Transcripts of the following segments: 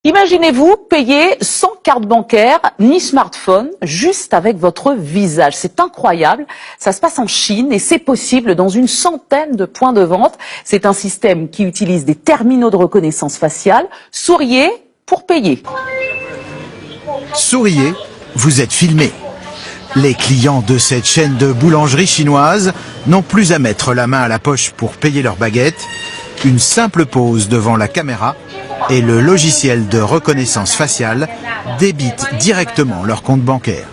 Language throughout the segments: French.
Imaginez-vous payer sans carte bancaire ni smartphone, juste avec votre visage. C'est incroyable. Ça se passe en Chine et c'est possible dans une centaine de points de vente. C'est un système qui utilise des terminaux de reconnaissance faciale. Souriez pour payer. Souriez, vous êtes filmé. Les clients de cette chaîne de boulangerie chinoise n'ont plus à mettre la main à la poche pour payer leur baguette. Une simple pause devant la caméra et le logiciel de reconnaissance faciale débite directement leur compte bancaire.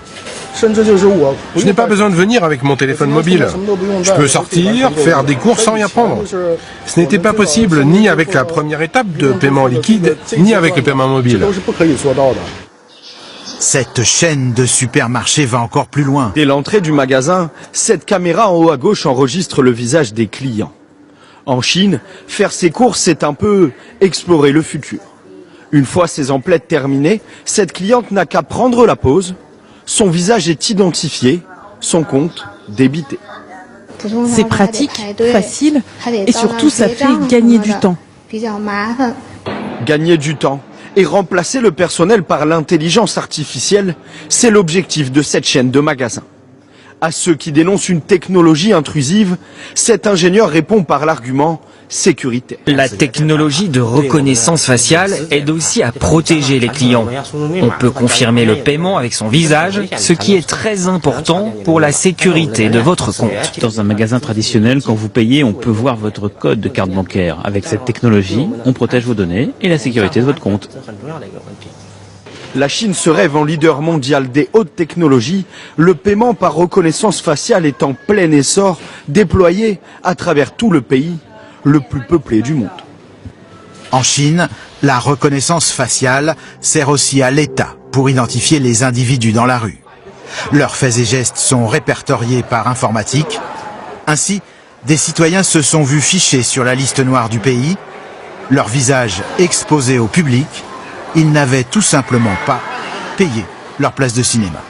Je n'ai pas besoin de venir avec mon téléphone mobile. Je peux sortir, faire des courses sans rien prendre. Ce n'était pas possible ni avec la première étape de paiement liquide, ni avec le paiement mobile. Cette chaîne de supermarchés va encore plus loin. Dès l'entrée du magasin, cette caméra en haut à gauche enregistre le visage des clients. En Chine, faire ses courses, c'est un peu explorer le futur. Une fois ses emplettes terminées, cette cliente n'a qu'à prendre la pause. Son visage est identifié, son compte débité. C'est pratique, facile et surtout ça fait gagner du temps. Gagner du temps et remplacer le personnel par l'intelligence artificielle, c'est l'objectif de cette chaîne de magasins. À ceux qui dénoncent une technologie intrusive, cet ingénieur répond par l'argument sécurité. La technologie de reconnaissance faciale aide aussi à protéger les clients. On peut confirmer le paiement avec son visage, ce qui est très important pour la sécurité de votre compte. Dans un magasin traditionnel, quand vous payez, on peut voir votre code de carte bancaire. Avec cette technologie, on protège vos données et la sécurité de votre compte. La Chine se rêve en leader mondial des hautes technologies. Le paiement par reconnaissance faciale est en plein essor, déployé à travers tout le pays, le plus peuplé du monde. En Chine, la reconnaissance faciale sert aussi à l'État pour identifier les individus dans la rue. Leurs faits et gestes sont répertoriés par informatique. Ainsi, des citoyens se sont vus fichés sur la liste noire du pays, leur visage exposé au public. Ils n'avaient tout simplement pas payé leur place de cinéma.